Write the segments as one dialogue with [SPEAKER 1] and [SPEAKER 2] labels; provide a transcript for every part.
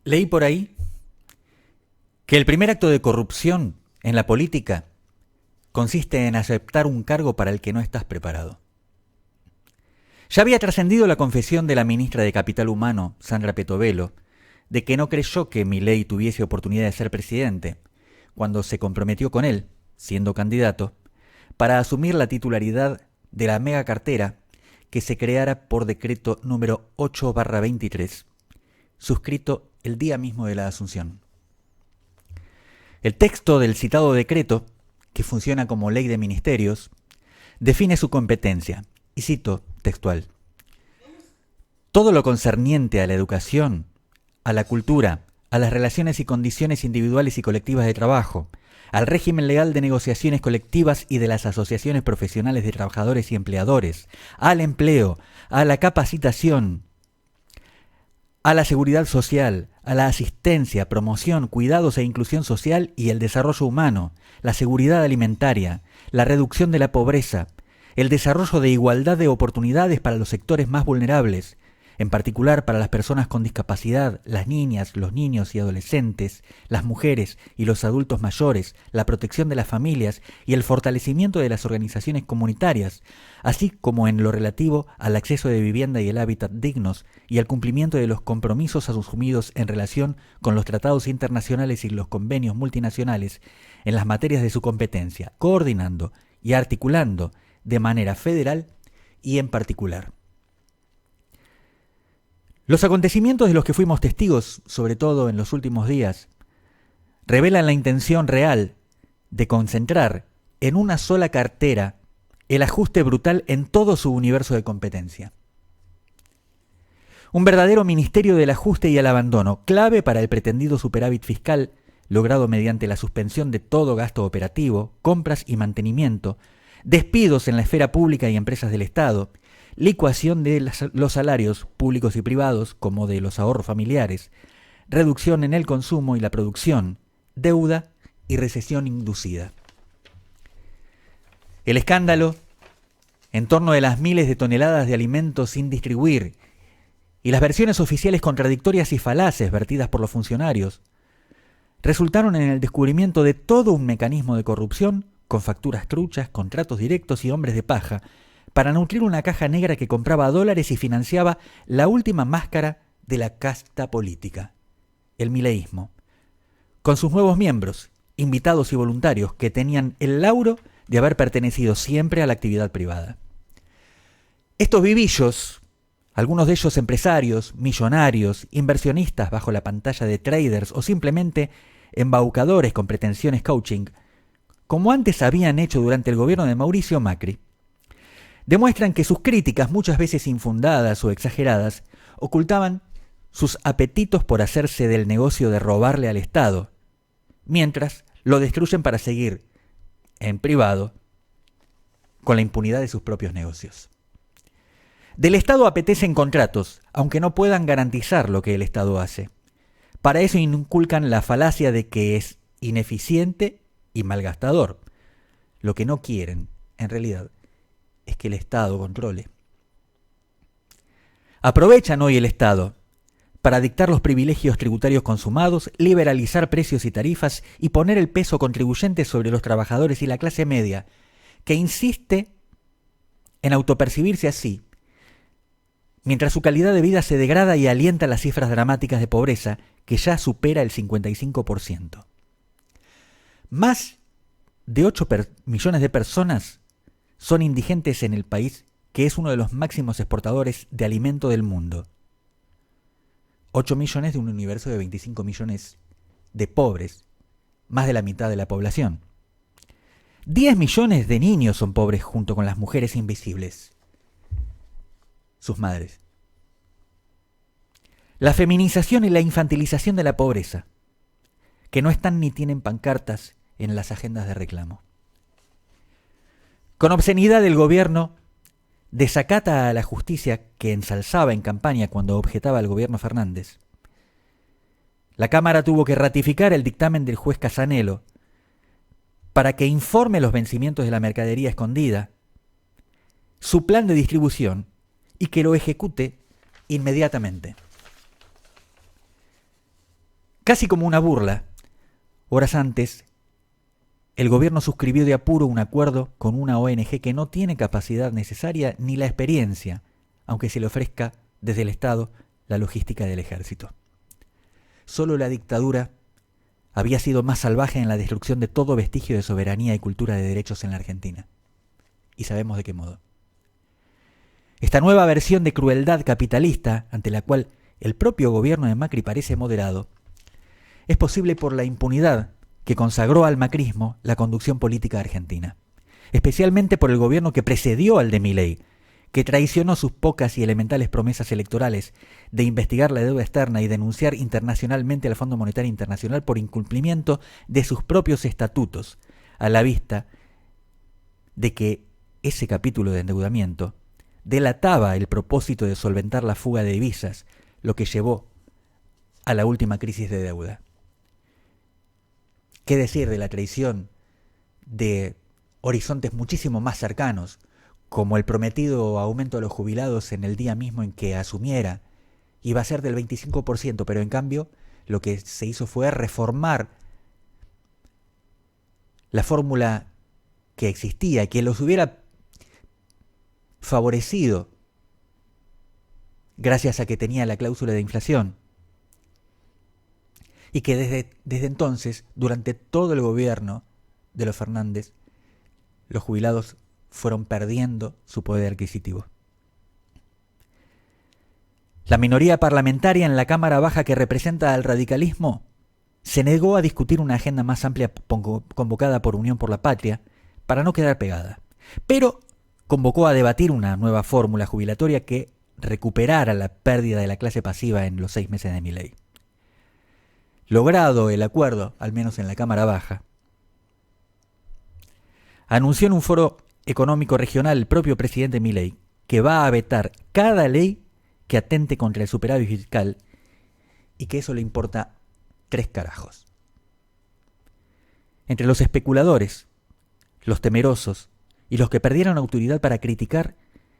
[SPEAKER 1] Leí por ahí que el primer acto de corrupción en la política consiste en aceptar un cargo para el que no estás preparado. Ya había trascendido la confesión de la ministra de Capital Humano, Sandra Petovelo, de que no creyó que Milei tuviese oportunidad de ser presidente, cuando se comprometió con él, siendo candidato, para asumir la titularidad de la mega cartera que se creara por decreto número 8/23, suscrito el día mismo de la asunción. El texto del citado decreto, que funciona como ley de ministerios, define su competencia, y cito textual: todo lo concerniente a la educación, a la cultura, a las relaciones y condiciones individuales y colectivas de trabajo, al régimen legal de negociaciones colectivas y de las asociaciones profesionales de trabajadores y empleadores, al empleo, a la capacitación, a la seguridad social, a la asistencia, promoción, cuidados e inclusión social y el desarrollo humano, la seguridad alimentaria, la reducción de la pobreza, el desarrollo de igualdad de oportunidades para los sectores más vulnerables, en particular para las personas con discapacidad, las niñas, los niños y adolescentes, las mujeres y los adultos mayores, la protección de las familias y el fortalecimiento de las organizaciones comunitarias, así como en lo relativo al acceso de vivienda y el hábitat dignos y al cumplimiento de los compromisos asumidos en relación con los tratados internacionales y los convenios multinacionales en las materias de su competencia, coordinando y articulando de manera federal y en particular. Los acontecimientos de los que fuimos testigos, sobre todo en los últimos días, revelan la intención real de concentrar en una sola cartera el ajuste brutal en todo su universo de competencia. Un verdadero ministerio del ajuste y el abandono, clave para el pretendido superávit fiscal, logrado mediante la suspensión de todo gasto operativo, compras y mantenimiento, despidos en la esfera pública y empresas del Estado, licuación de los salarios públicos y privados como de los ahorros familiares, reducción en el consumo y la producción, deuda y recesión inducida. El escándalo en torno de las miles de toneladas de alimentos sin distribuir y las versiones oficiales contradictorias y falaces vertidas por los funcionarios resultaron en el descubrimiento de todo un mecanismo de corrupción con facturas truchas, contratos directos y hombres de paja, para nutrir una caja negra que compraba dólares y financiaba la última máscara de la casta política, el mileísmo, con sus nuevos miembros, invitados y voluntarios que tenían el lauro de haber pertenecido siempre a la actividad privada. Estos vivillos, algunos de ellos empresarios, millonarios, inversionistas bajo la pantalla de traders o simplemente embaucadores con pretensiones coaching, como antes habían hecho durante el gobierno de Mauricio Macri, demuestran que sus críticas, muchas veces infundadas o exageradas, ocultaban sus apetitos por hacerse del negocio de robarle al Estado, mientras lo destruyen para seguir, en privado, con la impunidad de sus propios negocios. Del Estado apetecen contratos, aunque no puedan garantizar lo que el Estado hace. Para eso inculcan la falacia de que es ineficiente y malgastador. Lo que no quieren, en realidad, es que el Estado controle. Aprovechan hoy el Estado para dictar los privilegios tributarios consumados, liberalizar precios y tarifas y poner el peso contribuyente sobre los trabajadores y la clase media, que insiste en autopercibirse así, mientras su calidad de vida se degrada y alienta las cifras dramáticas de pobreza que ya supera el 55%. Más de 8 millones de personas son indigentes en el país, que es uno de los máximos exportadores de alimento del mundo. 8 millones de un universo de 25 millones de pobres, más de la mitad de la población. 10 millones de niños son pobres junto con las mujeres invisibles, sus madres. La feminización y la infantilización de la pobreza, que no están ni tienen pancartas en las agendas de reclamo. Con obscenidad el gobierno desacata a la justicia que ensalzaba en campaña cuando objetaba al gobierno Fernández. La Cámara tuvo que ratificar el dictamen del juez Casanelo para que informe los vencimientos de la mercadería escondida, su plan de distribución y que lo ejecute inmediatamente. Casi como una burla, horas antes, el gobierno suscribió de apuro un acuerdo con una ONG que no tiene capacidad necesaria ni la experiencia, aunque se le ofrezca desde el Estado la logística del ejército. Solo la dictadura había sido más salvaje en la destrucción de todo vestigio de soberanía y cultura de derechos en la Argentina. Y sabemos de qué modo. Esta nueva versión de crueldad capitalista, ante la cual el propio gobierno de Macri parece moderado, es posible por la impunidad que consagró al macrismo la conducción política argentina, especialmente por el gobierno que precedió al de Milei, que traicionó sus pocas y elementales promesas electorales de investigar la deuda externa y denunciar internacionalmente al Fondo Monetario Internacional por incumplimiento de sus propios estatutos, a la vista de que ese capítulo de endeudamiento delataba el propósito de solventar la fuga de divisas, lo que llevó a la última crisis de deuda. ¿Qué decir de la traición de horizontes muchísimo más cercanos, como el prometido aumento de los jubilados en el día mismo en que asumiera? Iba a ser del 25%, pero en cambio lo que se hizo fue reformar la fórmula que existía, que los hubiera favorecido gracias a que tenía la cláusula de inflación. Y que desde entonces, durante todo el gobierno de los Fernández, los jubilados fueron perdiendo su poder adquisitivo. La minoría parlamentaria en la Cámara Baja que representa al radicalismo se negó a discutir una agenda más amplia convocada por Unión por la Patria para no quedar pegada, pero convocó a debatir una nueva fórmula jubilatoria que recuperara la pérdida de la clase pasiva en los 6 meses de Milei. Logrado el acuerdo, al menos en la Cámara Baja, anunció en un foro económico regional el propio presidente Milei que va a vetar cada ley que atente contra el superávit fiscal y que eso le importa 3 carajos. Entre los especuladores, los temerosos y los que perdieron autoridad para criticar,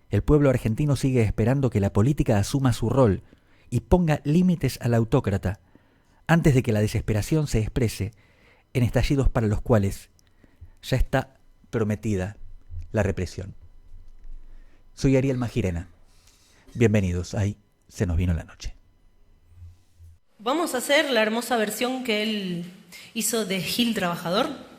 [SPEAKER 1] el pueblo argentino sigue esperando que la política asuma su rol y ponga límites al autócrata antes de que la desesperación se exprese en estallidos para los cuales ya está prometida la represión. Soy Ariel Magirena. Bienvenidos, ahí se nos vino la noche.
[SPEAKER 2] Vamos a hacer la hermosa versión que él hizo de Gil Trabajador.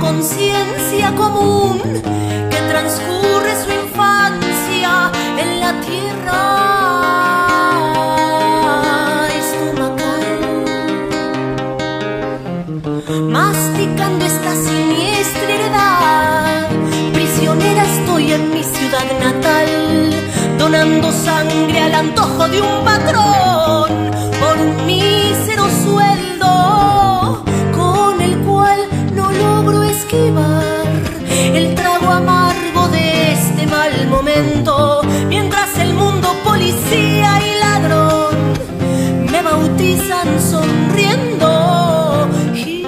[SPEAKER 3] Conciencia común que transcurre su infancia en la tierra estomacal, masticando esta siniestra heredad. Prisionera estoy en mi ciudad natal, donando sangre al antojo de un patrón por un mísero sueldo con el cual no logro esquivar el trago amargo de este mal momento, mientras el mundo policía y ladrón me bautizan sonriendo. Gil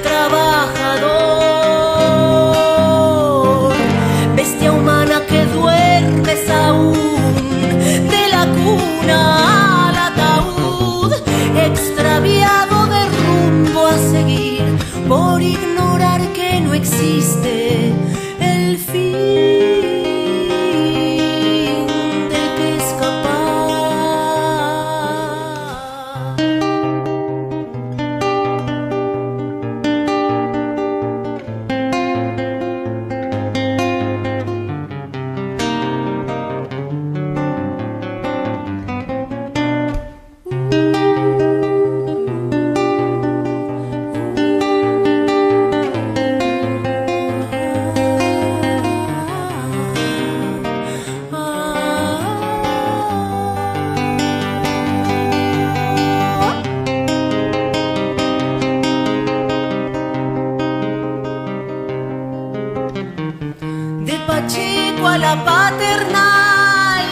[SPEAKER 3] Trabajador, bestia humana que duermes aún escuela paternal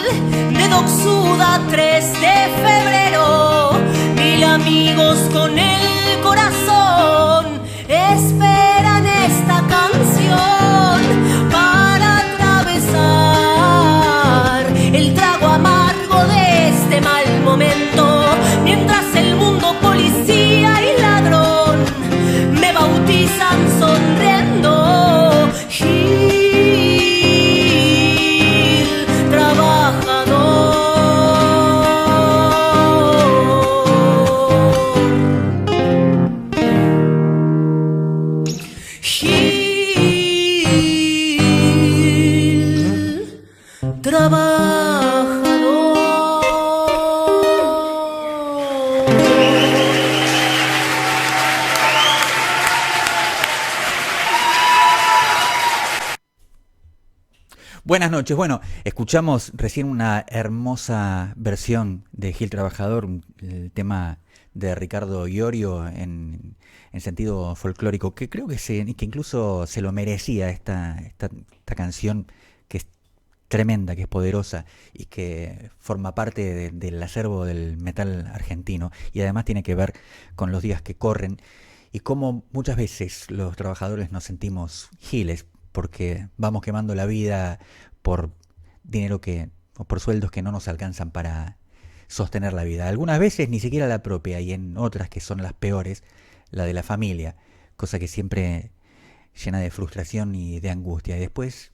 [SPEAKER 3] de Doxuda 3 de febrero. 1000 amigos con el corazón esperan esta canción para atravesar el trago amargo de este mal momento, mientras el mundo policía y ladrón me bautizan sonriendo. Gil, trabajador. Gil, trabajador.
[SPEAKER 1] Buenas noches. Bueno, escuchamos recién una hermosa versión de Gil Trabajador, el tema de Ricardo Iorio en sentido folclórico, que creo que incluso se lo merecía esta canción, que es tremenda, que es poderosa y que forma parte del acervo del metal argentino, y además tiene que ver con los días que corren y cómo muchas veces los trabajadores nos sentimos giles porque vamos quemando la vida por dinero o por sueldos que no nos alcanzan para sostener la vida. Algunas veces ni siquiera la propia, y en otras, que son las peores, la de la familia, cosa que siempre llena de frustración y de angustia. Y después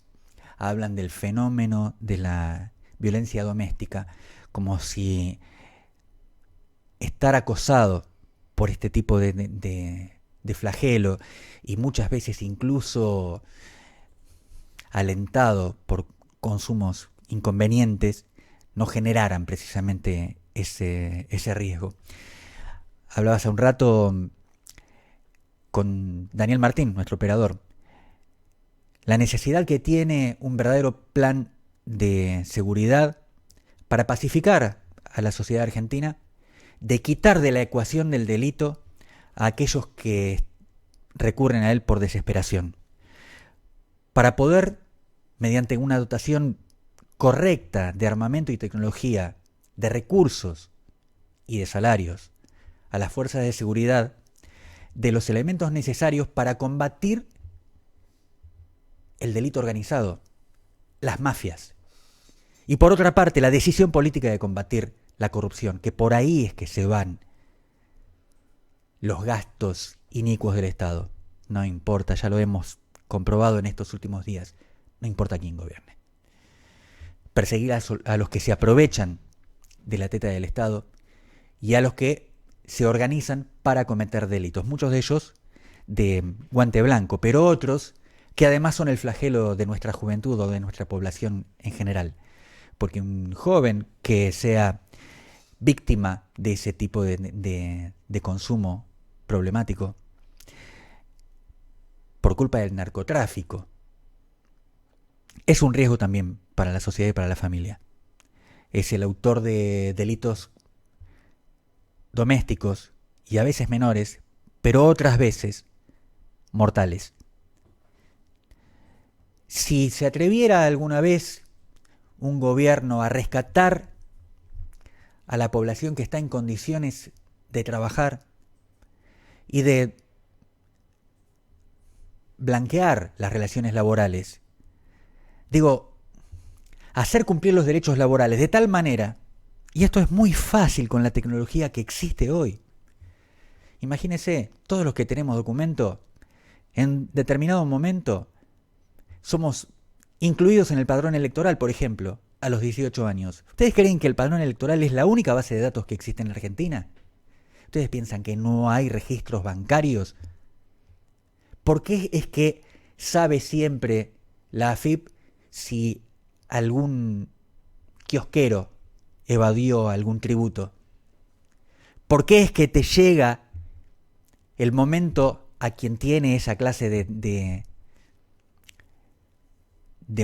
[SPEAKER 1] hablan del fenómeno de la violencia doméstica como si estar acosado por este tipo de flagelo, y muchas veces incluso alentado por consumos inconvenientes, no generaran precisamente ese riesgo. Hablaba hace un rato con Daniel Martín, nuestro operador, la necesidad que tiene un verdadero plan de seguridad para pacificar a la sociedad argentina, de quitar de la ecuación del delito a aquellos que recurren a él por desesperación, para poder, mediante una dotación correcta de armamento y tecnología, de recursos y de salarios a las fuerzas de seguridad, de los elementos necesarios para combatir el delito organizado, las mafias. Y por otra parte, la decisión política de combatir la corrupción, que por ahí es que se van los gastos inicuos del Estado. No importa, ya lo hemos comprobado en estos últimos días, no importa quién gobierne. Perseguir a los que se aprovechan de la teta del Estado y a los que se organizan para cometer delitos, muchos de ellos de guante blanco, pero otros que además son el flagelo de nuestra juventud o de nuestra población en general, porque un joven que sea víctima de ese tipo de consumo problemático por culpa del narcotráfico es un riesgo también para la sociedad y para la familia. Es el autor de delitos domésticos y a veces menores, pero otras veces mortales. Si se atreviera alguna vez un gobierno a rescatar a la población que está en condiciones de trabajar y de blanquear las relaciones laborales, digo, hacer cumplir los derechos laborales de tal manera, y esto es muy fácil con la tecnología que existe hoy. Imagínense, todos los que tenemos documento, en determinado momento somos incluidos en el padrón electoral, por ejemplo, a los 18 años. ¿Ustedes creen que el padrón electoral es la única base de datos que existe en la Argentina? ¿Ustedes piensan que no hay registros bancarios? ¿Por qué es que sabe siempre la AFIP si algún kiosquero evadió algún tributo? ¿Por qué es que te llega el momento a quien tiene esa clase de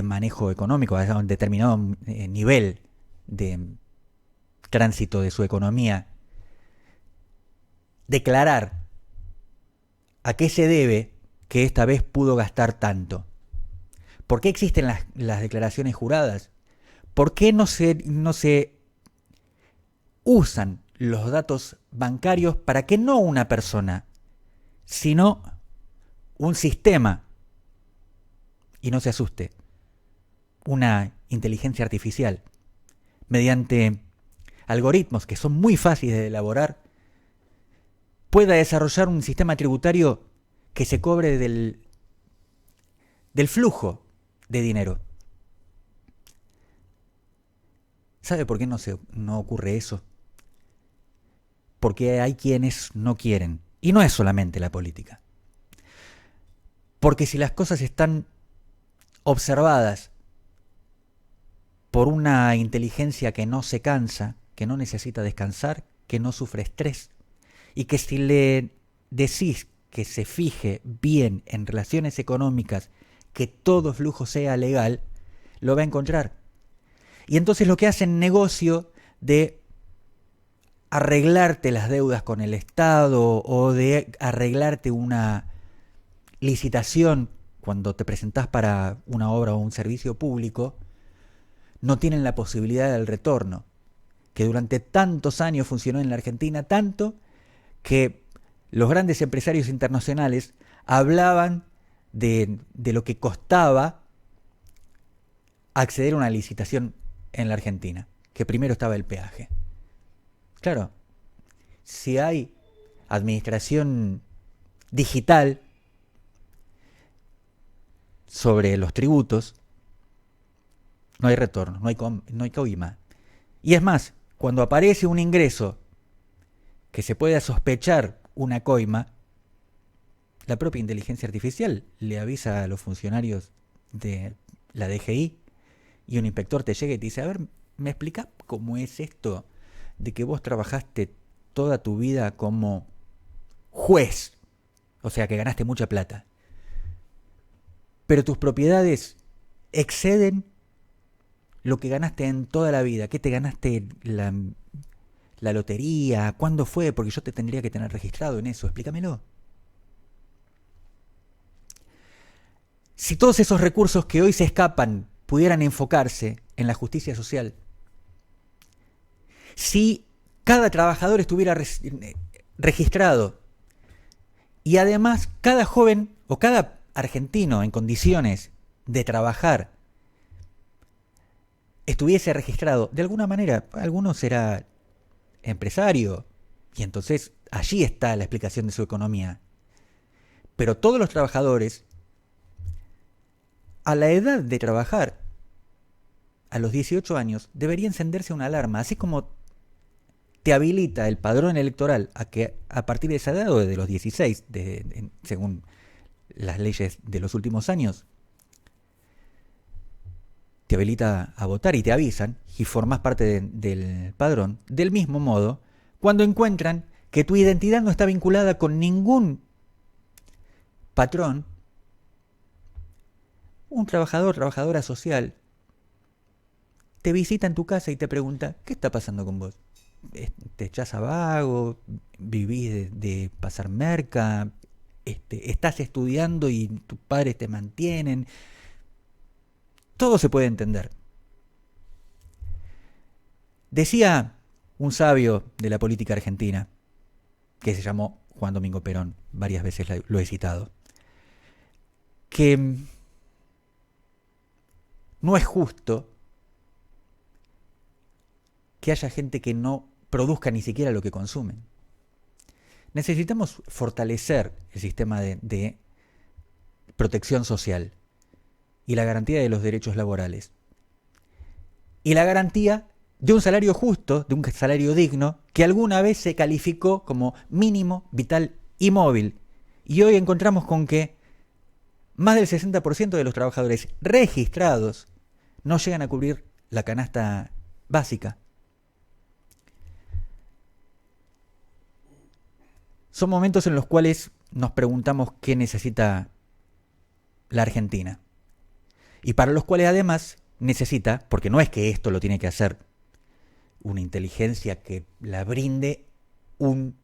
[SPEAKER 1] manejo económico, a un determinado nivel de tránsito de su economía, declarar a qué se debe que esta vez pudo gastar tanto? ¿Por qué existen las declaraciones juradas? ¿Por qué no se usan los datos bancarios para que no una persona, sino un sistema, y no se asuste, una inteligencia artificial, mediante algoritmos que son muy fáciles de elaborar, pueda desarrollar un sistema tributario que se cobre del flujo de dinero? ¿Sabe por qué no ocurre eso? Porque hay quienes no quieren. Y no es solamente la política. Porque si las cosas están observadas por una inteligencia que no se cansa, que no necesita descansar, que no sufre estrés, y que si le decís que se fije bien en relaciones económicas, que todo flujo sea legal, lo va a encontrar. Y entonces lo que hacen negocio de arreglarte las deudas con el Estado o de arreglarte una licitación cuando te presentás para una obra o un servicio público, no tienen la posibilidad del retorno, que durante tantos años funcionó en la Argentina, tanto que los grandes empresarios internacionales hablaban de lo que costaba acceder a una licitación en la Argentina, que primero estaba el peaje. Claro, si hay administración digital sobre los tributos, no hay retorno, no hay coima. Y es más, cuando aparece un ingreso que se pueda sospechar una coima, la propia inteligencia artificial le avisa a los funcionarios de la DGI y un inspector te llega y te dice: a ver, ¿me explicás cómo es esto de que vos trabajaste toda tu vida como juez? O sea, que ganaste mucha plata, pero tus propiedades exceden lo que ganaste en toda la vida. ¿Qué te ganaste? La lotería. ¿Cuándo fue? Porque yo te tendría que tener registrado en eso. Explícamelo. Si todos esos recursos que hoy se escapan pudieran enfocarse en la justicia social, si cada trabajador estuviera registrado y además cada joven o cada argentino en condiciones de trabajar estuviese registrado, de alguna manera, alguno será empresario y entonces allí está la explicación de su economía. Pero todos los trabajadores, a la edad de trabajar, a los 18 años, debería encenderse una alarma, así como te habilita el padrón electoral a que a partir de esa edad o de los 16, según las leyes de los últimos años, te habilita a votar y te avisan y formás parte del padrón. Del mismo modo, cuando encuentran que tu identidad no está vinculada con ningún patrón, un trabajador, trabajadora social, te visita en tu casa y te pregunta: ¿qué está pasando con vos? ¿Te echás a vago? ¿Vivís de pasar merca? ¿Estás estudiando y tus padres te mantienen? Todo se puede entender. Decía un sabio de la política argentina, que se llamó Juan Domingo Perón, varias veces lo he citado, que no es justo que haya gente que no produzca ni siquiera lo que consumen. Necesitamos fortalecer el sistema de protección social y la garantía de los derechos laborales. Y la garantía de un salario justo, de un salario digno, que alguna vez se calificó como mínimo, vital y móvil. Y hoy encontramos con que más del 60% de los trabajadores registrados no llegan a cubrir la canasta básica. Son momentos en los cuales nos preguntamos qué necesita la Argentina. Y para los cuales además necesita, porque no es que esto lo tiene que hacer una inteligencia que la brinde un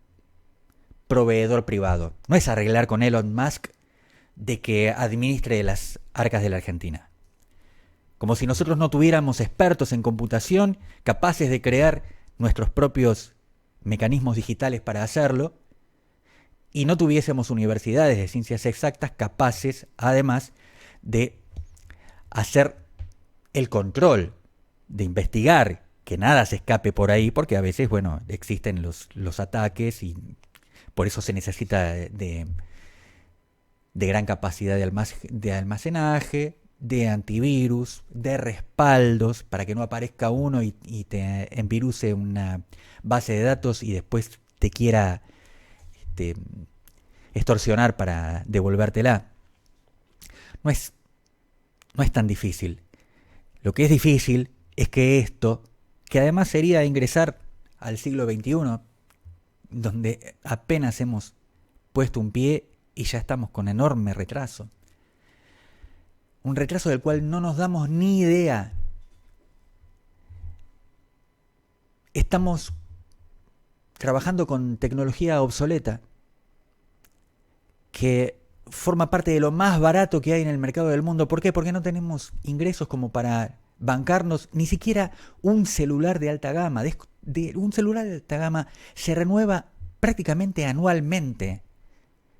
[SPEAKER 1] proveedor privado. No es arreglar con Elon Musk de que administre las arcas de la Argentina. como si nosotros no tuviéramos expertos en computación capaces de crear nuestros propios mecanismos digitales para hacerlo, y no tuviésemos universidades de ciencias exactas capaces, además, de hacer el control, de investigar que nada se escape por ahí, porque a veces, bueno, existen los ataques y por eso se necesita de gran capacidad de almacenaje, de antivirus, de respaldos, para que no aparezca uno y te enviruse una base de datos y después te quiera extorsionar para devolvértela. No es tan difícil. Lo que es difícil es que esto, que además sería ingresar al siglo XXI, donde apenas hemos puesto un pie y ya estamos con enorme retraso. Un retraso del cual no nos damos ni idea. Estamos trabajando con tecnología obsoleta que forma parte de lo más barato que hay en el mercado del mundo. ¿Por qué? Porque no tenemos ingresos como para bancarnos ni siquiera un celular de alta gama. Un celular de alta gama se renueva prácticamente anualmente.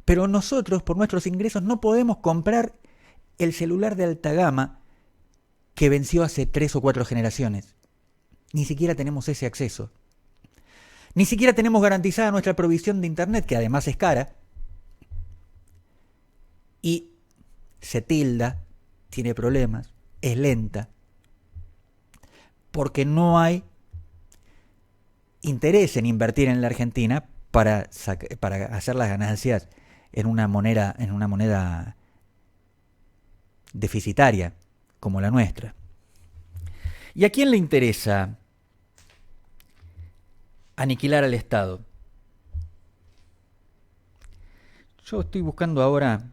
[SPEAKER 1] Pero nosotros, por nuestros ingresos, no podemos comprar el celular de alta gama que venció hace 3 o 4 generaciones. Ni siquiera tenemos ese acceso. Ni siquiera tenemos garantizada nuestra provisión de internet, que además es cara. Y se tilda, tiene problemas, es lenta. Porque no hay interés en invertir en la Argentina para hacer las ganancias en una moneda deficitaria como la nuestra. ¿Y a quién le interesa aniquilar al Estado? Yo estoy buscando ahora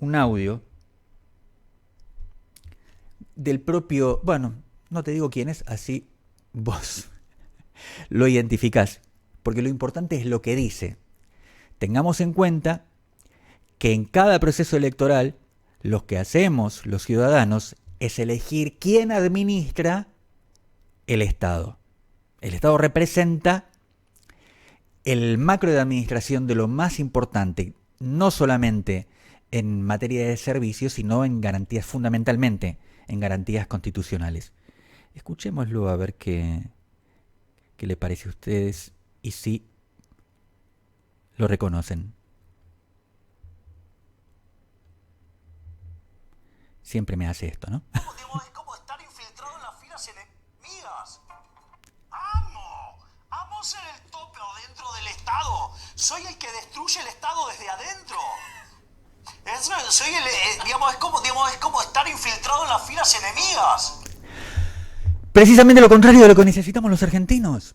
[SPEAKER 1] un audio del propio, bueno, no te digo quién es, así vos lo identificás, porque lo importante es lo que dice. Tengamos en cuenta que en cada proceso electoral lo que hacemos los ciudadanos es elegir quién administra el Estado. El Estado representa el macro de administración de lo más importante, no solamente en materia de servicios, sino en garantías, fundamentalmente en garantías constitucionales. Escuchémoslo a ver qué le parece a ustedes y si lo reconocen. Siempre me hace esto, ¿no?
[SPEAKER 4] Es como estar infiltrado en las filas enemigas. Amo ser el tope dentro del Estado. Soy el que destruye el Estado desde adentro. Es como estar infiltrado en las filas enemigas.
[SPEAKER 1] Precisamente lo contrario de lo que necesitamos los argentinos.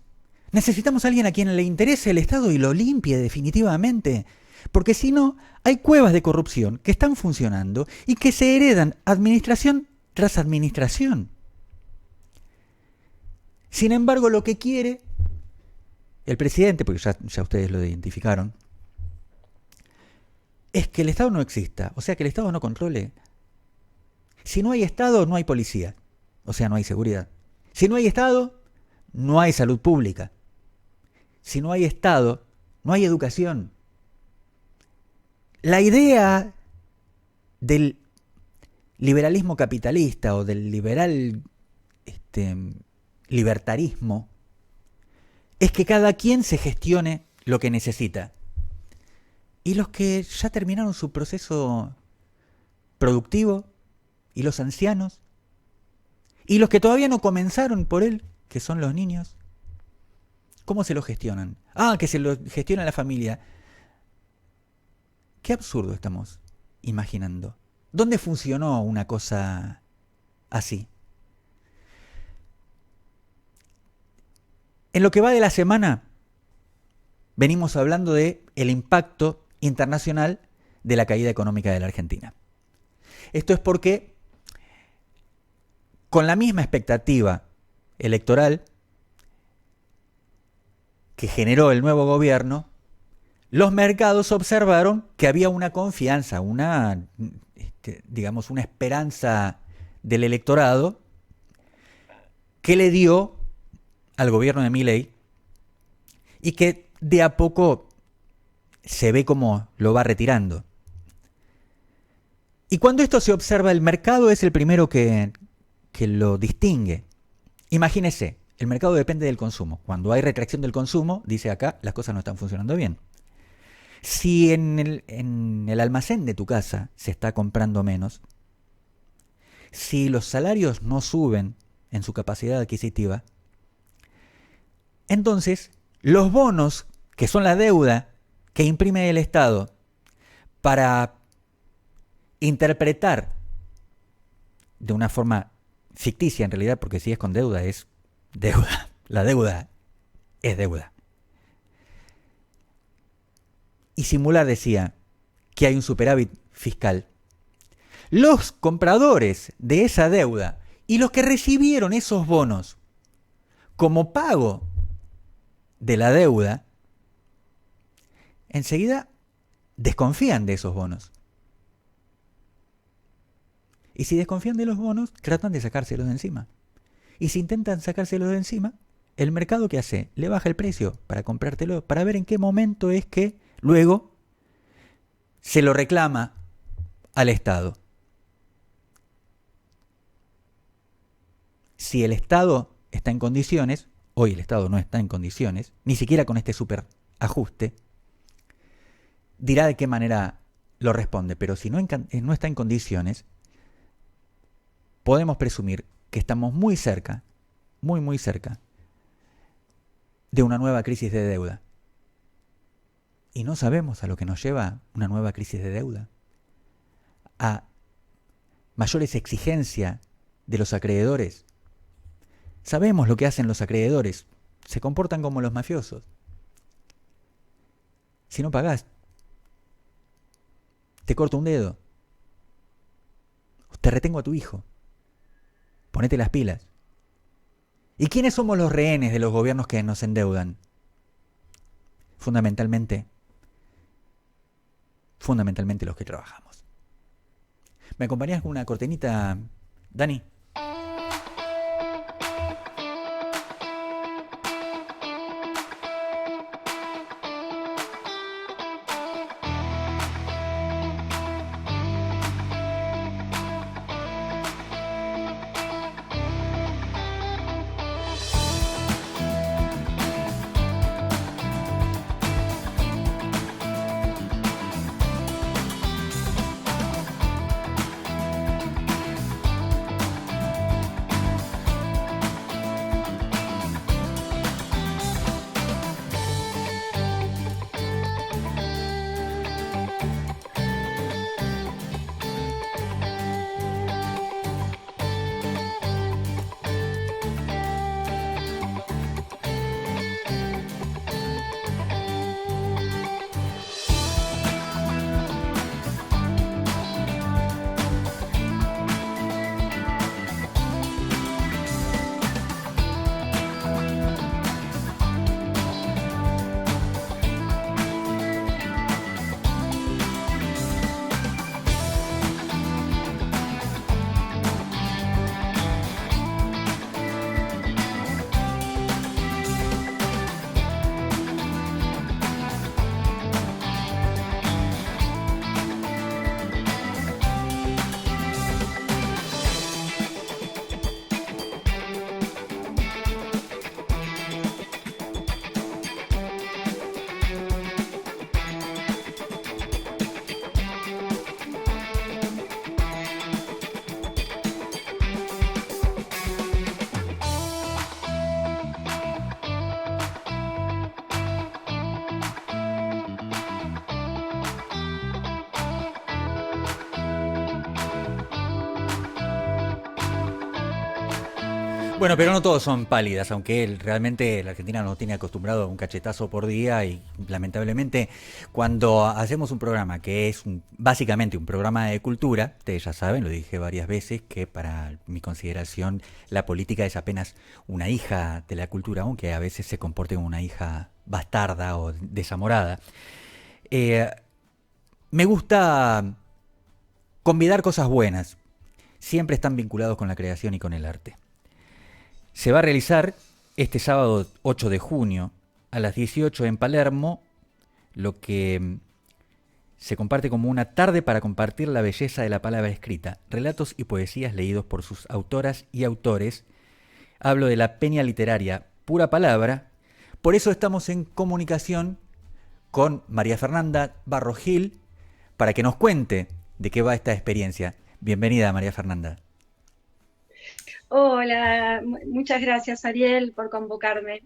[SPEAKER 1] Necesitamos a alguien a quien le interese el Estado y lo limpie definitivamente. Porque si no, hay cuevas de corrupción que están funcionando y que se heredan administración tras administración. Sin embargo, lo que quiere el presidente, porque ya ustedes lo identificaron, es que el Estado no exista, o sea, que el Estado no controle. Si no hay Estado, no hay policía, o sea, no hay seguridad. Si no hay Estado, no hay salud pública. Si no hay Estado, no hay educación. La idea del liberalismo capitalista o del libertarismo es que cada quien se gestione lo que necesita. Y los que ya terminaron su proceso productivo, y los ancianos, y los que todavía no comenzaron por él, que son los niños, ¿cómo se lo gestionan? Que se lo gestiona la familia. Qué absurdo estamos imaginando. ¿Dónde funcionó una cosa así? En lo que va de la semana, venimos hablando de el impacto internacional de la caída económica de la Argentina. Esto es porque, con la misma expectativa electoral que generó el nuevo gobierno, los mercados observaron que había una confianza, una esperanza del electorado que le dio al gobierno de Milei y que de a poco se ve como lo va retirando. Y cuando esto se observa, el mercado es el primero que lo distingue. Imagínese, el mercado depende del consumo. Cuando hay retracción del consumo, dice acá, las cosas no están funcionando bien. Si en el almacén de tu casa se está comprando menos, si los salarios no suben en su capacidad adquisitiva, entonces los bonos, que son la deuda que imprime el Estado para interpretar de una forma ficticia en realidad, porque si es con deuda es deuda, la deuda es deuda. Y simular, decía, que hay un superávit fiscal. Los compradores de esa deuda y los que recibieron esos bonos como pago de la deuda, enseguida desconfían de esos bonos. Y si desconfían de los bonos, tratan de sacárselos de encima. Y si intentan sacárselos de encima, el mercado, ¿qué hace? Le baja el precio para comprártelo, para ver en qué momento es que luego se lo reclama al Estado. Si el Estado está en condiciones, hoy el Estado no está en condiciones, ni siquiera con este superajuste, dirá de qué manera lo responde. Pero si no está en condiciones, podemos presumir que estamos muy cerca, muy cerca, de una nueva crisis de deuda. Y no sabemos a lo que nos lleva una nueva crisis de deuda. A mayores exigencias de los acreedores. Sabemos lo que hacen los acreedores. Se comportan como los mafiosos. Si no pagás, te corto un dedo. Te retengo a tu hijo. Ponete las pilas. ¿Y quiénes somos los rehenes de los gobiernos que nos endeudan? Fundamentalmente los que trabajamos. ¿Me acompañás con una cortinita, Dani? Bueno, pero no todos son pálidas, aunque realmente la Argentina nos tiene acostumbrado a un cachetazo por día y lamentablemente cuando hacemos un programa que es básicamente un programa de cultura, ustedes ya saben, lo dije varias veces, que para mi consideración la política es apenas una hija de la cultura, aunque a veces se comporte como una hija bastarda o desamorada. Me gusta convidar cosas buenas. siempre están vinculados con la creación y con el arte. Se va a realizar este sábado 8 de junio a las 18 en Palermo, lo que se comparte como una tarde para compartir la belleza de la palabra escrita, relatos y poesías leídos por sus autoras y autores. Hablo de la peña literaria Pura Palabra. Por eso estamos en comunicación con María Fernanda Barro Gil para que nos cuente de qué va esta experiencia. Bienvenida, María Fernanda.
[SPEAKER 5] Hola, muchas gracias, Ariel, por convocarme.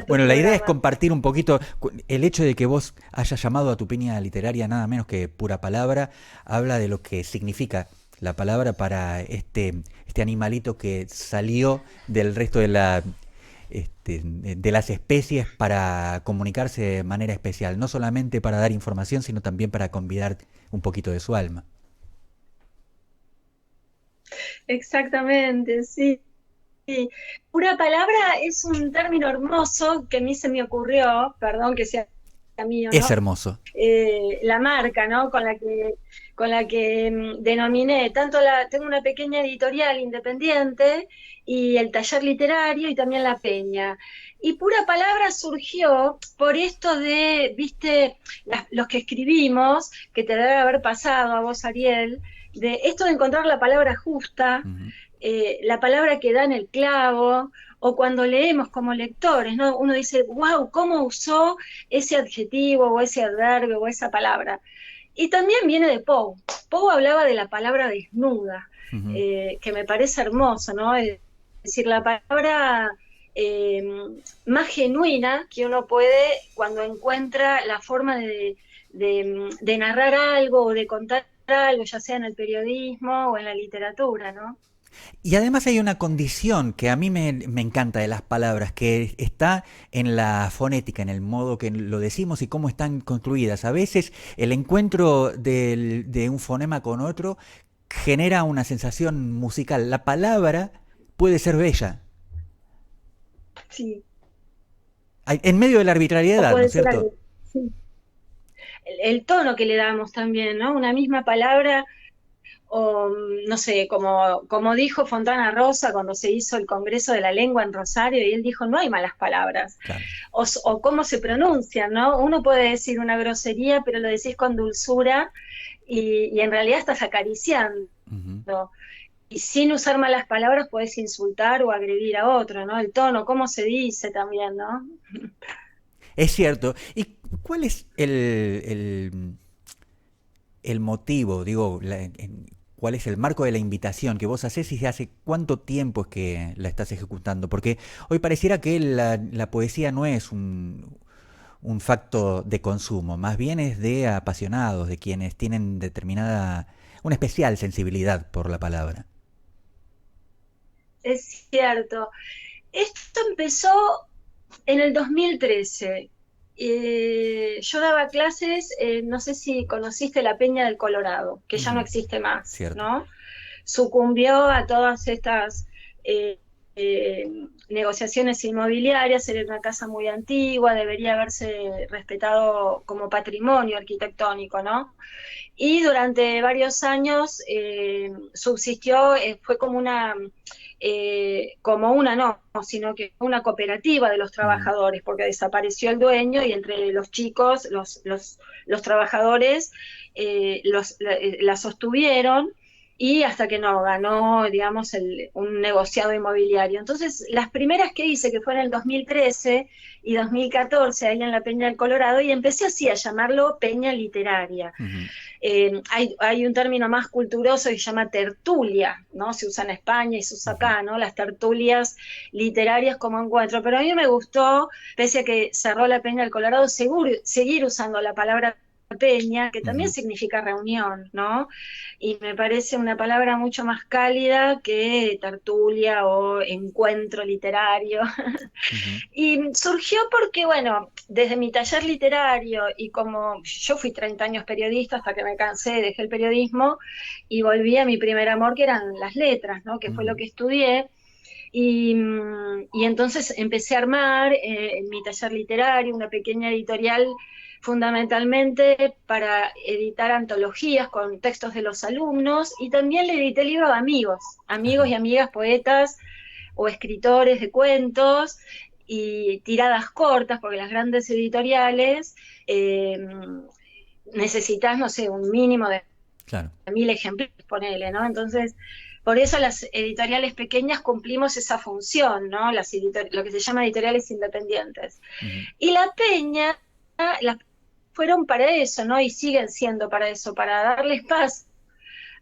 [SPEAKER 1] Bueno, la idea es compartir un poquito el hecho de que vos hayas llamado a tu peña literaria nada menos que Pura Palabra, habla de lo que significa la palabra para este animalito que salió del resto de las especies para comunicarse de manera especial, no solamente para dar información, sino también para convidar un poquito de su alma.
[SPEAKER 5] Exactamente, sí. Pura Palabra es un término hermoso que a mí se me ocurrió, perdón que sea mío, ¿no?
[SPEAKER 1] Es hermoso.
[SPEAKER 5] La marca, ¿no? Con la que denominé, tengo una pequeña editorial independiente y el taller literario y también la peña. Y Pura Palabra surgió por esto de, viste, los que escribimos, que te debe haber pasado a vos, Ariel, de esto de encontrar la palabra justa, la palabra que da en el clavo, o cuando leemos como lectores, ¿no? Uno dice, wow, ¿cómo usó ese adjetivo o ese adverbio o esa palabra? Y también viene de Poe. Poe hablaba de la palabra desnuda, que me parece hermoso, ¿no? Es decir, la palabra más genuina que uno puede cuando encuentra la forma de narrar algo o de contar algo, ya sea en el periodismo o en la literatura, ¿no?
[SPEAKER 1] Y además hay una condición que a mí me encanta de las palabras, que está en la fonética, en el modo que lo decimos y cómo están construidas. A veces el encuentro de un fonema con otro genera una sensación musical. La palabra puede ser bella.
[SPEAKER 5] Sí.
[SPEAKER 1] En medio de la arbitrariedad, ¿no es cierto?
[SPEAKER 5] Sí. El tono que le damos también, ¿no? Una misma palabra, o no sé, como dijo Fontana Rosa cuando se hizo el Congreso de la Lengua en Rosario, y él dijo, no hay malas palabras. Claro. O cómo se pronuncian, ¿no? Uno puede decir una grosería, pero lo decís con dulzura, y en realidad estás acariciando. Y sin usar malas palabras podés insultar o agredir a otro, ¿no? El tono, cómo se dice también, ¿no?
[SPEAKER 1] Es cierto. ¿Y cuál es el motivo, digo, cuál es el marco de la invitación que vos hacés y hace cuánto tiempo es que la estás ejecutando? Porque hoy pareciera que la poesía no es un facto de consumo, más bien es de apasionados, de quienes tienen una especial sensibilidad por la palabra.
[SPEAKER 5] Es cierto. Esto empezó en el 2013. Yo daba clases, no sé si conociste la Peña del Colorado, que ya no existe más, cierto, ¿no? Sucumbió a todas estas negociaciones inmobiliarias, era una casa muy antigua, debería haberse respetado como patrimonio arquitectónico, ¿no? Y durante varios años subsistió, fue como sino que una cooperativa de los trabajadores, porque desapareció el dueño y entre los chicos, los trabajadores la sostuvieron, y hasta que no ganó, digamos, un negociado inmobiliario. Entonces, las primeras que hice, que fue en el 2013 y 2014, ahí en la Peña del Colorado, y empecé así a llamarlo Peña Literaria. Hay un término más culturoso que se llama tertulia, ¿no? Se usa en España y se usa acá, ¿no? Las tertulias literarias como encuentro. Pero a mí me gustó, pese a que cerró la Peña del Colorado, seguir usando la palabra peña, que también significa reunión, ¿no? Y me parece una palabra mucho más cálida que tertulia o encuentro literario. Y surgió porque, bueno, desde mi taller literario, y como yo fui 30 años periodista hasta que me cansé, dejé el periodismo y volví a mi primer amor, que eran las letras, ¿no? Que fue lo que estudié. Y entonces empecé a armar en mi taller literario una pequeña editorial fundamentalmente para editar antologías con textos de los alumnos, y también le edité libros a amigos y amigas poetas o escritores de cuentos, y tiradas cortas, porque las grandes editoriales necesitas, no sé, un mínimo de
[SPEAKER 1] Claro.
[SPEAKER 5] 1000 ejemplares, ponele, ¿no? Entonces, por eso las editoriales pequeñas cumplimos esa función, ¿no? Lo que se llama editoriales independientes. Y La Peña, fueron para eso, ¿no? Y siguen siendo para eso, para darles paz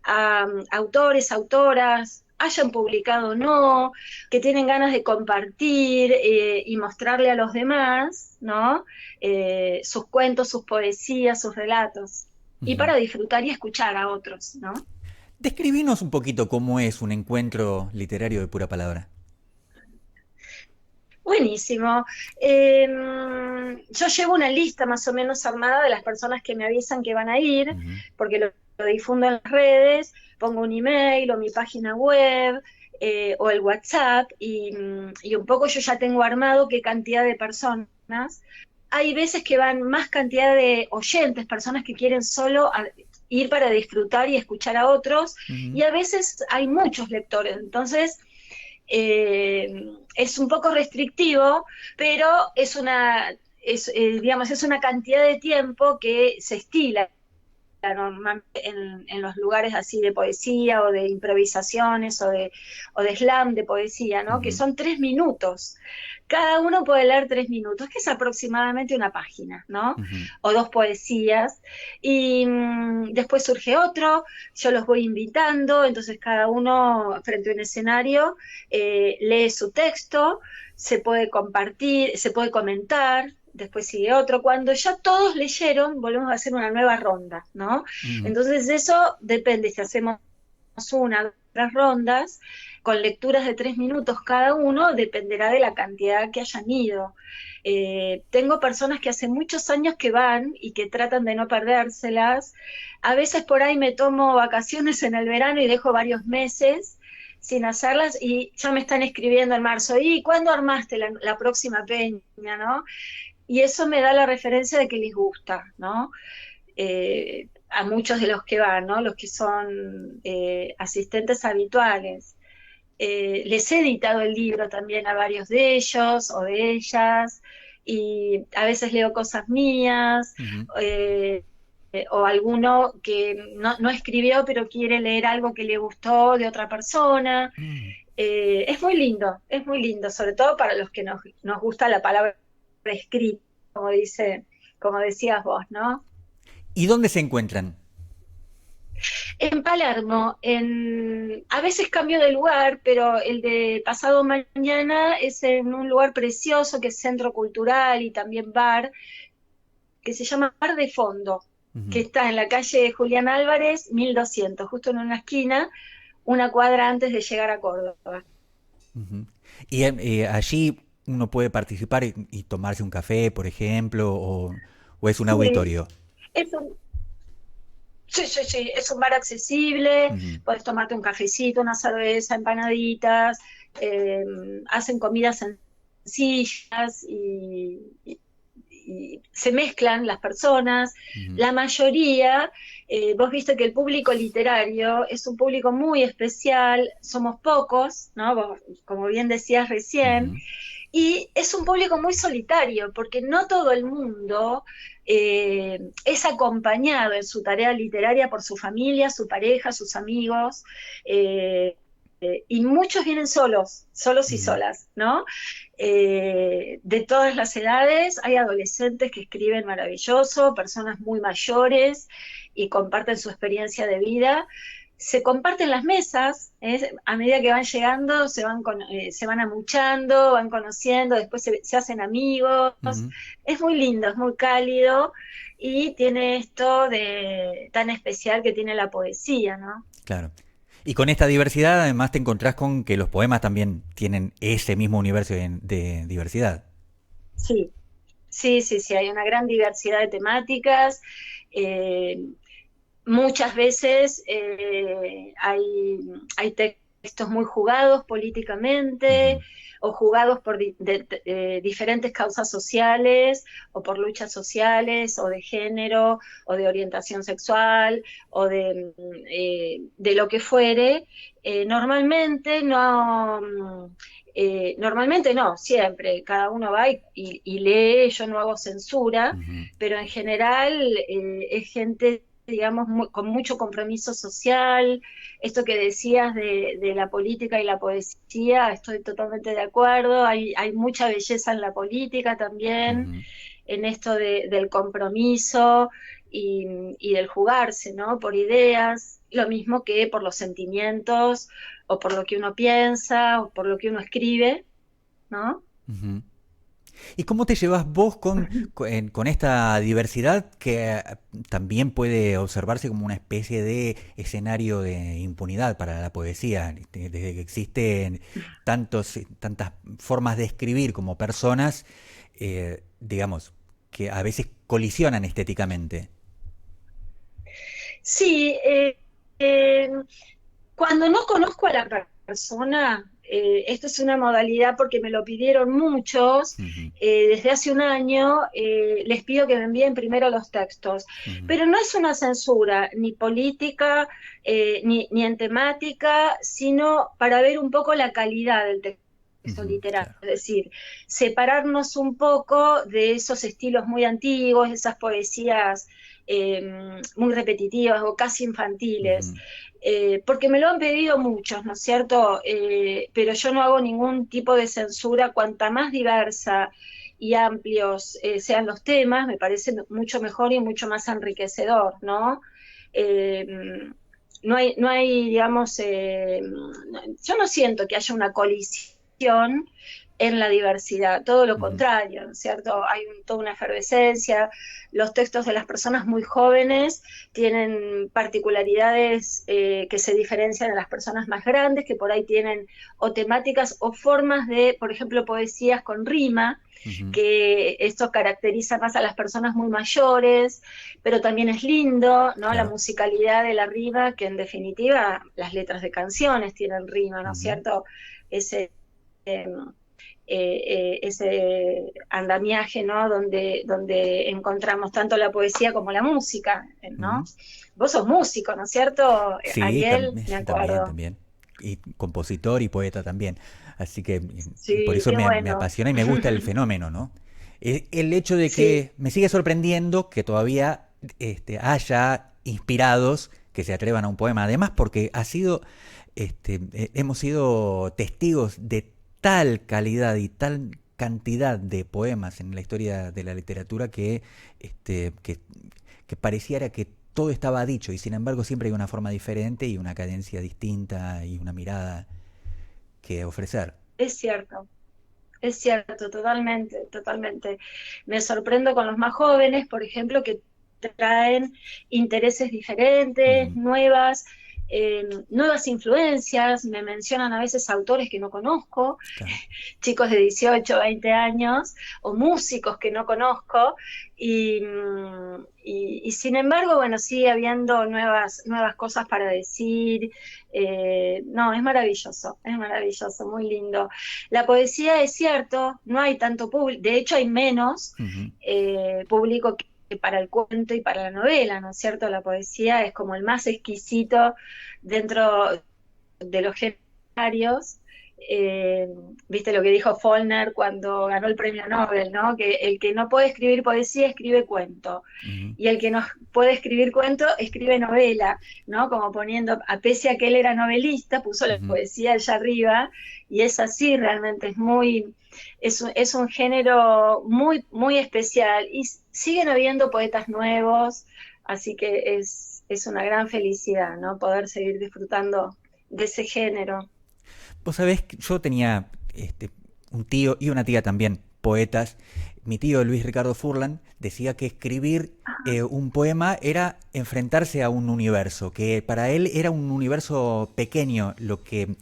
[SPEAKER 5] a autores, autoras, hayan publicado o no, que tienen ganas de compartir y mostrarle a los demás, ¿no? Sus cuentos, sus poesías, sus relatos, y para disfrutar y escuchar a otros, ¿no?
[SPEAKER 1] Describinos un poquito cómo es un encuentro literario de pura palabra.
[SPEAKER 5] Buenísimo. Yo llevo una lista más o menos armada de las personas que me avisan que van a ir, porque lo difundo en las redes, pongo un email o mi página web o el WhatsApp, y un poco yo ya tengo armado qué cantidad de personas. Hay veces que van más cantidad de oyentes, personas que quieren solo ir para disfrutar y escuchar a otros, y a veces hay muchos lectores, entonces es un poco restrictivo, pero digamos, es una cantidad de tiempo que se estila normalmente en los lugares así de poesía o de improvisaciones o de slam de poesía, ¿no? Que son 3 minutos. Cada uno puede leer 3 minutos, que es aproximadamente una página, ¿no? O 2 poesías. Y después surge otro, yo los voy invitando, entonces cada uno frente a un escenario lee su texto, se puede compartir, se puede comentar. Después sigue otro. Cuando ya todos leyeron, volvemos a hacer una nueva ronda, ¿no? Entonces eso depende si hacemos 1 o 2 rondas, con lecturas de 3 minutos cada uno, dependerá de la cantidad que hayan ido. Tengo personas que hace muchos años que van y que tratan de no perdérselas. A veces por ahí me tomo vacaciones en el verano y dejo varios meses sin hacerlas, y ya me están escribiendo en marzo, ¿y cuándo armaste la próxima peña, no? Y eso me da la referencia de que les gusta, ¿no? A muchos de los que van, ¿no? Los que son asistentes habituales. Les he editado el libro también a varios de ellos o de ellas, y a veces leo cosas mías, o alguno que no escribió pero quiere leer algo que le gustó de otra persona. Es muy lindo, sobre todo para los que nos gusta la palabra escrito, como decías vos, ¿no?
[SPEAKER 1] ¿Y dónde se encuentran?
[SPEAKER 5] En Palermo, a veces cambio de lugar, pero el de pasado mañana es en un lugar precioso que es centro cultural y también bar, que se llama Bar de Fondo, que está en la calle Julián Álvarez, 1200, justo en una esquina, 1 cuadra antes de llegar a Córdoba.
[SPEAKER 1] Y allí uno puede participar y tomarse un café, por ejemplo, o es un auditorio.
[SPEAKER 5] Sí, es un bar accesible, puedes tomarte un cafecito, una cerveza, empanaditas, hacen comidas sencillas y se mezclan las personas. La mayoría, vos viste que el público literario es un público muy especial, somos pocos, ¿no? Vos, como bien decías recién, y es un público muy solitario, porque no todo el mundo es acompañado en su tarea literaria por su familia, su pareja, sus amigos, y muchos vienen solos y solas, ¿no? De todas las edades, hay adolescentes que escriben maravilloso, personas muy mayores y comparten su experiencia de vida. Se comparten las mesas, a medida que van llegando se van amuchando, van conociendo, después se hacen amigos. Es muy lindo, es muy cálido, y tiene esto tan especial que tiene la poesía, ¿no?
[SPEAKER 1] Claro. Y con esta diversidad además te encontrás con que los poemas también tienen ese mismo universo de diversidad.
[SPEAKER 5] Sí, hay una gran diversidad de temáticas. Muchas veces hay textos muy jugados políticamente, o jugados por diferentes causas sociales, o por luchas sociales, o de género, o de orientación sexual, o de lo que fuere. Normalmente no, siempre, cada uno va y lee, yo no hago censura, pero en general es gente, digamos, con mucho compromiso social. Esto que decías de la política y la poesía, estoy totalmente de acuerdo. Hay mucha belleza en la política también, en esto del compromiso y del jugarse, ¿no? Por ideas, lo mismo que por los sentimientos, o por lo que uno piensa, o por lo que uno escribe, ¿no?
[SPEAKER 1] ¿Y cómo te llevas vos con esta diversidad que también puede observarse como una especie de escenario de impunidad para la poesía? Desde que existen tantas formas de escribir como personas, digamos, que a veces colisionan estéticamente.
[SPEAKER 5] Sí, cuando no conozco a la persona, esto es una modalidad porque me lo pidieron muchos, desde hace un año les pido que me envíen primero los textos, pero no es una censura ni política ni en temática, sino para ver un poco la calidad del texto literario, claro. Es decir, separarnos un poco de esos estilos muy antiguos, esas poesías muy repetitivas o casi infantiles, porque me lo han pedido muchos, ¿no es cierto? Pero yo no hago ningún tipo de censura. Cuanta más diversa y amplios sean los temas, me parece mucho mejor y mucho más enriquecedor, ¿no? No hay, digamos, yo no siento que haya una colisión en la diversidad, todo lo contrario, ¿no es cierto? Hay toda una efervescencia. Los textos de las personas muy jóvenes tienen particularidades que se diferencian de las personas más grandes, que por ahí tienen o temáticas o formas de, por ejemplo, poesías con rima, que esto caracteriza más a las personas muy mayores, pero también es lindo, ¿no? Claro. La musicalidad de la rima, que en definitiva las letras de canciones tienen rima, ¿no es cierto? Ese andamiaje, ¿no? Donde encontramos tanto la poesía como la música, ¿no? Vos sos músico, ¿no es cierto?
[SPEAKER 1] Sí,
[SPEAKER 5] Ariel, me acuerdo.
[SPEAKER 1] También. Y compositor y poeta también. Así que
[SPEAKER 5] sí,
[SPEAKER 1] por eso me apasiona y me gusta el fenómeno, ¿no? El hecho de que me sigue sorprendiendo que todavía haya inspirados que se atrevan a un poema. Además, porque hemos sido testigos de tal calidad y tal cantidad de poemas en la historia de la literatura que pareciera que todo estaba dicho, y sin embargo siempre hay una forma diferente y una cadencia distinta y una mirada que ofrecer.
[SPEAKER 5] Es cierto, totalmente, totalmente. Me sorprendo con los más jóvenes, por ejemplo, que traen intereses diferentes, nuevas influencias. Me mencionan a veces autores que no conozco, claro. Chicos de 18, 20 años, o músicos que no conozco, y sin embargo, bueno, sigue habiendo nuevas cosas para decir. No, es maravilloso, muy lindo. La poesía, es cierto, no hay tanto público, de hecho hay menos público que para el cuento y para la novela, ¿no es cierto? La poesía es como el más exquisito dentro de los géneros. Viste lo que dijo Faulkner cuando ganó el premio Nobel, ¿no? Que el que no puede escribir poesía escribe cuento, y el que no puede escribir cuento escribe novela, ¿no? Como poniendo, a pese a que él era novelista, puso la poesía allá arriba, y es así, realmente es un género muy, muy especial, y siguen habiendo poetas nuevos, así que es una gran felicidad, ¿no? Poder seguir disfrutando de ese género.
[SPEAKER 1] Vos sabés que yo tenía un tío y una tía también, poetas. Mi tío Luis Ricardo Furlan decía que escribir un poema era enfrentarse a un universo, que para él era un universo pequeño lo que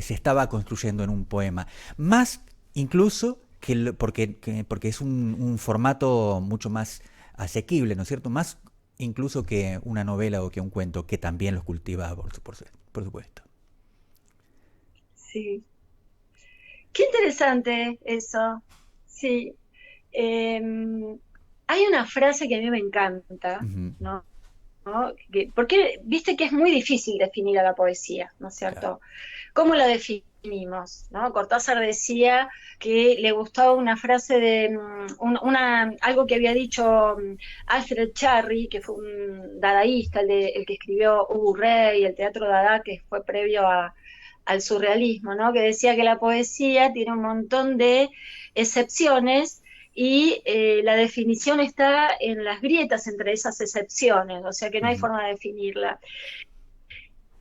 [SPEAKER 1] se estaba construyendo en un poema. Más incluso porque es un formato mucho más asequible, ¿no es cierto? Más incluso que una novela o que un cuento, que también los cultiva, por supuesto.
[SPEAKER 5] sí. Qué interesante eso. Sí. Hay una frase que a mí me encanta,
[SPEAKER 1] Ujú,
[SPEAKER 5] ¿no? Porque viste que es muy difícil definir a la poesía, ¿no es
[SPEAKER 1] claro.
[SPEAKER 5] cierto? ¿Cómo la definimos? ¿No? Cortázar decía que le gustaba una frase de algo que había dicho Alfred Cherry, que fue un dadaísta, el que escribió Hugo Rey, el teatro dada, que fue previo al surrealismo, ¿no? Que decía que la poesía tiene un montón de excepciones y la definición está en las grietas entre esas excepciones, o sea que no hay
[SPEAKER 1] Ujú,
[SPEAKER 5] forma de definirla.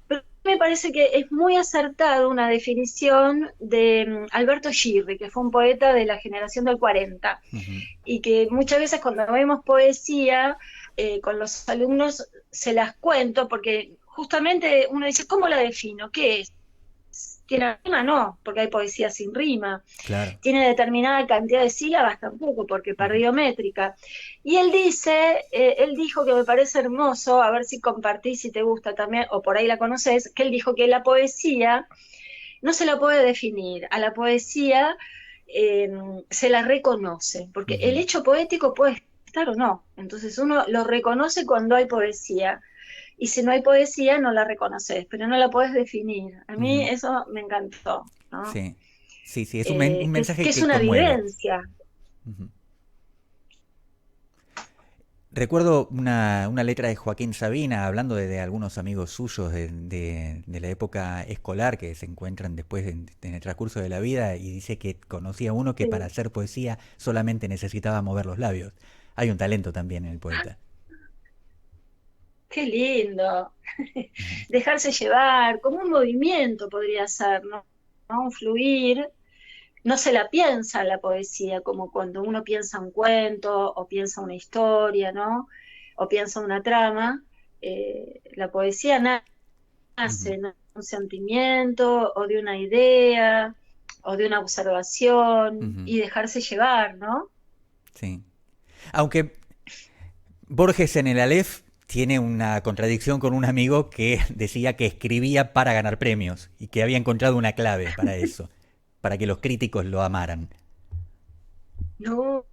[SPEAKER 5] Pero me parece que es muy acertado una definición de Alberto Girri, que fue un poeta de la generación del 40,
[SPEAKER 1] ujú,
[SPEAKER 5] y que muchas veces cuando vemos poesía, con los alumnos se las cuento, porque justamente uno dice, ¿cómo la defino? ¿Qué es? ¿Tiene rima? No, porque hay poesía sin rima.
[SPEAKER 1] claro.
[SPEAKER 5] ¿Tiene determinada cantidad de sílabas? Tampoco, porque
[SPEAKER 1] Ujú,
[SPEAKER 5] perdió métrica. Y él dijo que me parece hermoso, a ver si compartís, si te gusta también, o por ahí la conoces, que él dijo que la poesía no se la puede definir. A la poesía eh, se la reconoce, porque el
[SPEAKER 1] ujú,
[SPEAKER 5] hecho poético puede estar o no. Entonces uno lo reconoce cuando hay poesía. Y si no hay poesía, no la reconoces, pero no la puedes definir. A mí
[SPEAKER 1] ujú.
[SPEAKER 5] eso me encantó, ¿no?
[SPEAKER 1] Sí, sí, sí, es un
[SPEAKER 5] Que
[SPEAKER 1] mensaje
[SPEAKER 5] es
[SPEAKER 1] que
[SPEAKER 5] una
[SPEAKER 1] conmueve.
[SPEAKER 5] vivencia.
[SPEAKER 1] Ujú. Recuerdo una letra de Joaquín Sabina hablando de algunos amigos suyos de la época escolar que se encuentran después en el transcurso de la vida y dice que conocía uno que para
[SPEAKER 5] Sí.
[SPEAKER 1] hacer poesía solamente necesitaba mover los labios. Hay un talento también en el poeta.
[SPEAKER 5] Qué lindo.
[SPEAKER 1] Ujú,
[SPEAKER 5] Dejarse llevar, como un movimiento podría ser, ¿no? ¿No? Un fluir. No se la piensa la poesía como cuando uno piensa un cuento o piensa una historia, ¿no? O piensa una trama. La poesía
[SPEAKER 1] ujú,
[SPEAKER 5] nace, ¿no? De un sentimiento o de una idea o de una observación
[SPEAKER 1] ujú,
[SPEAKER 5] y dejarse llevar, ¿no?
[SPEAKER 1] sí. Aunque Borges en el Aleph tiene una contradicción con un amigo que decía que escribía para ganar premios y que había encontrado una clave para eso, para que los críticos lo amaran.
[SPEAKER 5] No,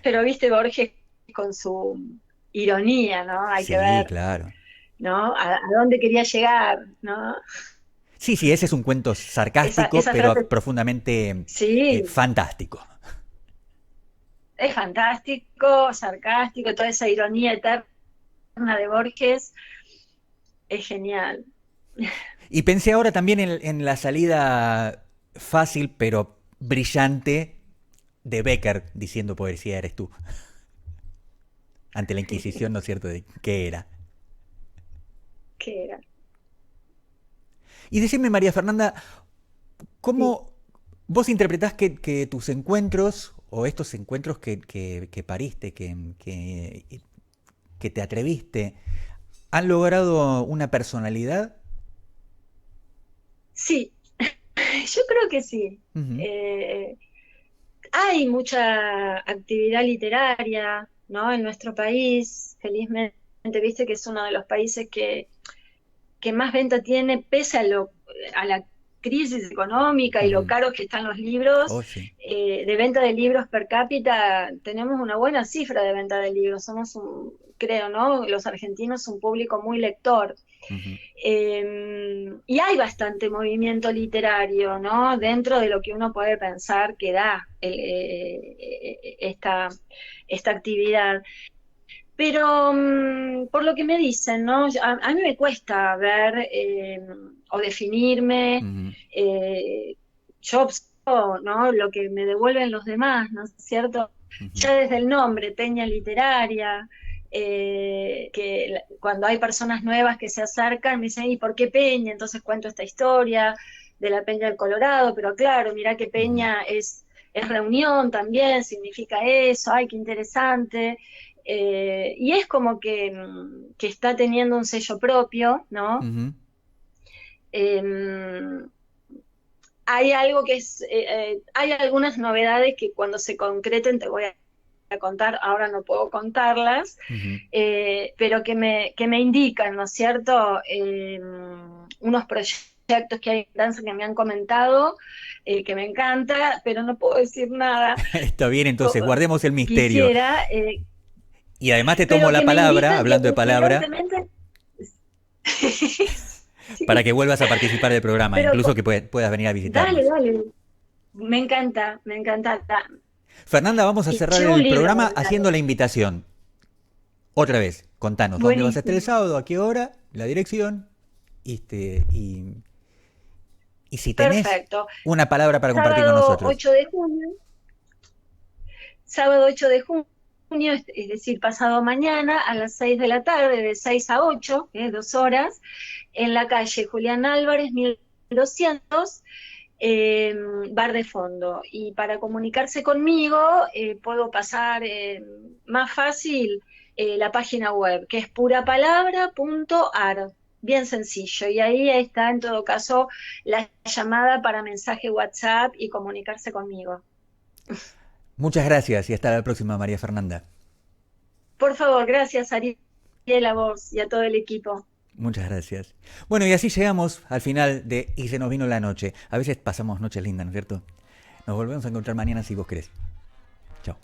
[SPEAKER 5] pero viste Borges con su ironía, ¿no? Hay que
[SPEAKER 1] Sí,
[SPEAKER 5] ver,
[SPEAKER 1] claro.
[SPEAKER 5] ¿no? A dónde quería llegar, ¿no?
[SPEAKER 1] Sí, sí, ese es un cuento sarcástico,
[SPEAKER 5] Esa
[SPEAKER 1] pero
[SPEAKER 5] frase,
[SPEAKER 1] profundamente
[SPEAKER 5] sí,
[SPEAKER 1] fantástico.
[SPEAKER 5] es fantástico, sarcástico, toda esa ironía eterna de Borges es genial.
[SPEAKER 1] Y pensé ahora también en la salida fácil, pero brillante de Becker diciendo poesía eres tú, ante la Inquisición, ¿no es cierto?, de qué era.
[SPEAKER 5] ¿Qué era?
[SPEAKER 1] Y decime, María Fernanda,
[SPEAKER 5] Sí.
[SPEAKER 1] ¿cómo vos interpretás que tus encuentros, o estos encuentros que pariste, que te atreviste, han logrado una personalidad?
[SPEAKER 5] Sí, yo creo que sí.
[SPEAKER 1] Ujú.
[SPEAKER 5] Eh, Hay mucha actividad literaria, ¿no? En nuestro país, felizmente, viste que es uno de los países que más venta tiene, pese a la crisis económica y lo
[SPEAKER 1] Ujú.
[SPEAKER 5] caros que están los libros,
[SPEAKER 1] Oh, sí.
[SPEAKER 5] de venta de libros per cápita, tenemos una buena cifra de venta de libros. Creo, ¿no? Los argentinos, un público muy lector.
[SPEAKER 1] Ujú.
[SPEAKER 5] Y hay bastante movimiento literario, ¿no? Dentro de lo que uno puede pensar que da esta actividad. Pero por lo que me dicen, ¿no? A mí me cuesta ver o definirme.
[SPEAKER 1] Ujú.
[SPEAKER 5] eh, yo observo, ¿no? Lo que me devuelven los demás, ¿no es cierto?
[SPEAKER 1] Ujú.
[SPEAKER 5] Ya desde el nombre, Peña Literaria, cuando hay personas nuevas que se acercan, me dicen, ¿y por qué Peña? Entonces cuento esta historia de la Peña del Colorado, pero claro, mirá que
[SPEAKER 1] Ujú.
[SPEAKER 5] Peña es reunión también, significa eso, ay, qué interesante. Y es como que está teniendo un sello propio, ¿no?
[SPEAKER 1] Ujú.
[SPEAKER 5] Eh, Hay algo hay algunas novedades que cuando se concreten te voy a a contar, ahora no puedo contarlas, pero que me indican, ¿no es cierto?, unos proyectos que hay en danza que me han comentado, que me encanta, pero no puedo decir nada.
[SPEAKER 1] Está bien, entonces guardemos el misterio.
[SPEAKER 5] Quisiera,
[SPEAKER 1] y además te
[SPEAKER 5] pero
[SPEAKER 1] tomo la
[SPEAKER 5] que me
[SPEAKER 1] palabra,
[SPEAKER 5] invitan,
[SPEAKER 1] hablando de palabra,
[SPEAKER 5] evidentemente,
[SPEAKER 1] para que vuelvas a participar del programa,
[SPEAKER 5] pero
[SPEAKER 1] incluso que puedas venir a visitarnos.
[SPEAKER 5] dale, me encanta.
[SPEAKER 1] Fernanda, vamos a
[SPEAKER 5] Y
[SPEAKER 1] cerrar
[SPEAKER 5] llevo un
[SPEAKER 1] el
[SPEAKER 5] libro,
[SPEAKER 1] programa
[SPEAKER 5] dale.
[SPEAKER 1] haciendo la invitación. Otra vez, contanos, ¿dónde vas a estar el sábado? ¿A qué hora? La dirección. Y si tenés
[SPEAKER 5] Perfecto.
[SPEAKER 1] una palabra para compartir con
[SPEAKER 5] Sábado
[SPEAKER 1] nosotros.
[SPEAKER 5] 8 de junio. Sábado 8 de junio, es decir, pasado mañana a las 6 de la tarde, de 6 a 8, 2 horas, en la calle Julián Álvarez, 1200, Bar de Fondo. Y para comunicarse conmigo, puedo pasar más fácil la página web, que es purapalabra.ar. Bien sencillo, y ahí está en todo caso la llamada para mensaje WhatsApp y comunicarse conmigo.
[SPEAKER 1] Muchas gracias y hasta la próxima, María Fernanda.
[SPEAKER 5] Por favor, gracias Ariel, a vos y a todo el equipo.
[SPEAKER 1] Muchas gracias. Bueno, y así llegamos al final de Y se nos vino la noche. A veces pasamos noches lindas, ¿no es cierto? Nos volvemos a encontrar mañana si vos querés. Chao.